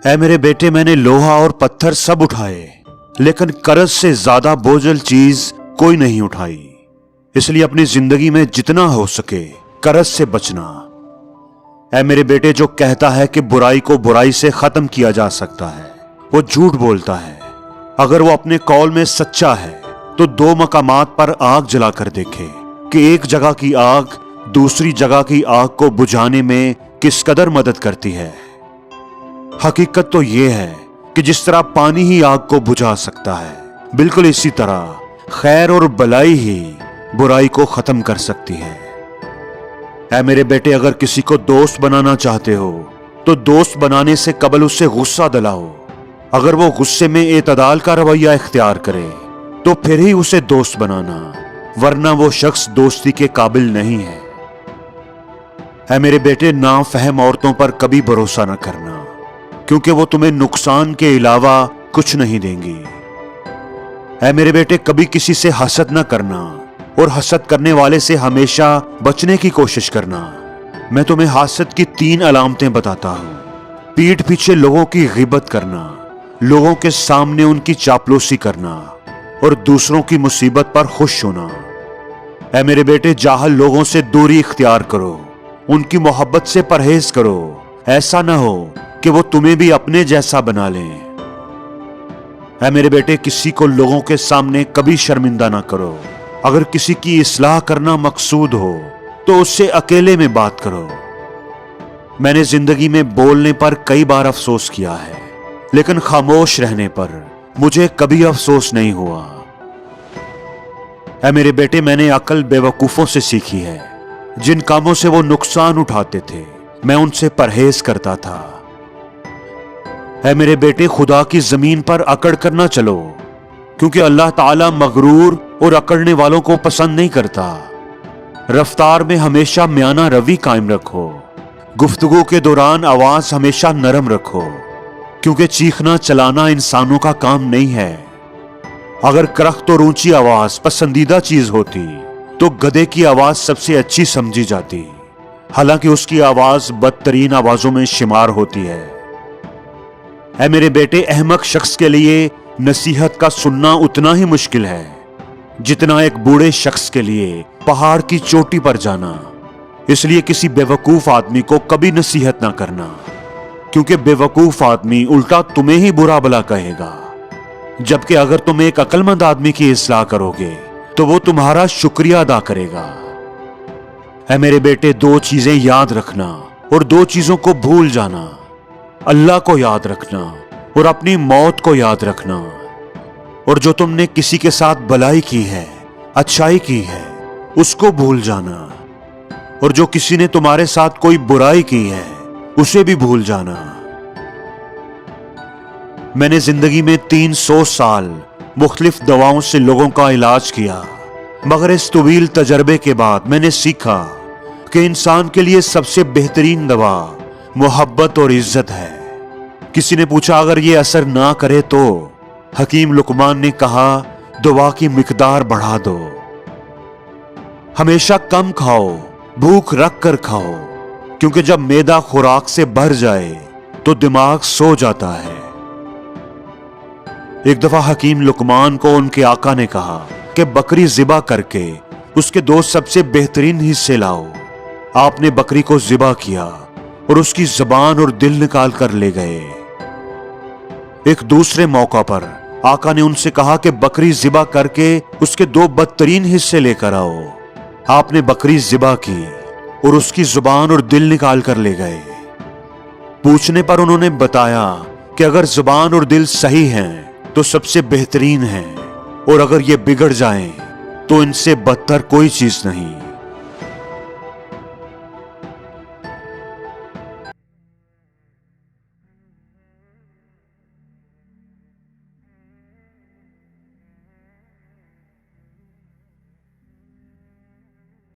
ऐ मेरे बेटे, मैंने लोहा और पत्थर सब उठाए, लेकिन कर्ज से ज्यादा बोझल चीज कोई नहीं उठाई। इसलिए अपनी जिंदगी में जितना हो सके कर्ज से बचना। ऐ मेरे बेटे, जो कहता है कि बुराई को बुराई से खत्म किया जा सकता है, वो झूठ बोलता है। अगर वो अपने कौल में सच्चा है तो 2 मकामात पर आग जलाकर देखे कि एक जगह की आग दूसरी जगह की आग को बुझाने में किस कदर मदद करती है। हकीकत तो यह है कि जिस तरह पानी ही आग को बुझा सकता है, बिल्कुल इसी तरह खैर और भलाई ही बुराई को खत्म कर सकती है। ऐ मेरे बेटे, अगर किसी को दोस्त बनाना चाहते हो तो दोस्त बनाने से कबल उससे गुस्सा दिलाओ। अगर वो गुस्से में एतदाल का रवैया इख्तियार करे तो फिर ही उसे दोस्त बनाना, वरना वो शख्स दोस्ती के काबिल नहीं है। ऐ मेरे बेटे, नाफहम औरतों पर कभी भरोसा न करना, क्योंकि वो तुम्हें नुकसान के अलावा कुछ नहीं देंगी। ऐ मेरे बेटे, कभी किसी से हसद न करना और हसद करने वाले से हमेशा बचने की कोशिश करना। मैं तुम्हें हसद की 3 अलामतें बताता हूं। पीठ पीछे लोगों की गिबत करना, लोगों के सामने उनकी चापलूसी करना और दूसरों की मुसीबत पर खुश होना। ऐ मेरे बेटे, जाहल लोगों से दूरी इख्तियार करो, उनकी मोहब्बत से परहेज करो। ऐसा ना हो कि वो तुम्हें भी अपने जैसा बना लें। ऐ मेरे बेटे, किसी को लोगों के सामने कभी शर्मिंदा ना करो। अगर किसी की इस्लाह करना मकसूद हो तो उससे अकेले में बात करो। मैंने जिंदगी में बोलने पर कई बार अफसोस किया है, लेकिन खामोश रहने पर मुझे कभी अफसोस नहीं हुआ। ऐ मेरे बेटे, मैंने अकल बेवकूफों से सीखी है। जिन कामों से वो नुकसान उठाते थे, मैं उनसे परहेज करता था। ऐ मेरे बेटे, खुदा की जमीन पर अकड़ कर ना चलो, क्योंकि अल्लाह ताला मगरूर और अकड़ने वालों को पसंद नहीं करता। रफ्तार में हमेशा म्याना रवि कायम रखो। गुफ्तगू के दौरान आवाज हमेशा नरम रखो, क्योंकि चीखना चलाना इंसानों का काम नहीं है। अगर करख्त और ऊंची आवाज पसंदीदा चीज होती तो गधे की आवाज सबसे अच्छी समझी जाती, हालांकि उसकी आवाज बदतरीन आवाजों में शुमार होती है। ऐ मेरे बेटे, अहमक शख्स के लिए नसीहत का सुनना उतना ही मुश्किल है जितना एक बूढ़े शख्स के लिए पहाड़ की चोटी पर जाना। इसलिए किसी बेवकूफ आदमी को कभी नसीहत ना करना, क्योंकि बेवकूफ आदमी उल्टा तुम्हें ही बुरा भला कहेगा, जबकि अगर तुम एक अक्लमंद आदमी की इस्लाह करोगे तो वो तुम्हारा शुक्रिया अदा करेगा। ऐ मेरे बेटे, 2 चीजें याद रखना और 2 चीजों को भूल जाना। अल्लाह को याद रखना और अपनी मौत को याद रखना। और जो तुमने किसी के साथ भलाई की है, अच्छाई की है, उसको भूल जाना। और जो किसी ने तुम्हारे साथ कोई बुराई की है, उसे भी भूल जाना। मैंने जिंदगी में 300 साल मुख्तलिफ दवाओं से लोगों का इलाज किया, मगर इस तवील तजर्बे के बाद मैंने सीखा कि इंसान के लिए सबसे बेहतरीन दवा मोहब्बत और इज्जत है। किसी ने पूछा, अगर ये असर ना करे तो? हकीम लुकमान ने कहा, दुआ की मिकदार बढ़ा दो। हमेशा कम खाओ, भूख रख कर खाओ, क्योंकि जब मैदा खुराक से भर जाए तो दिमाग सो जाता है। एक दफा हकीम लुकमान को उनके आका ने कहा कि बकरी ज़िबा करके उसके 2 सबसे बेहतरीन हिस्से लाओ। आपने बकरी को ज़िबा किया और उसकी ज़बान और दिल निकाल कर ले गए। एक दूसरे मौका पर आका ने उनसे कहा कि बकरी ज़िबा करके उसके 2 बदतरीन हिस्से लेकर आओ। आपने बकरी ज़िबा की और उसकी जुबान और दिल निकाल कर ले गए। पूछने पर उन्होंने बताया कि अगर जुबान और दिल सही हैं तो सबसे बेहतरीन हैं, और अगर ये बिगड़ जाएं तो इनसे बदतर कोई चीज नहीं।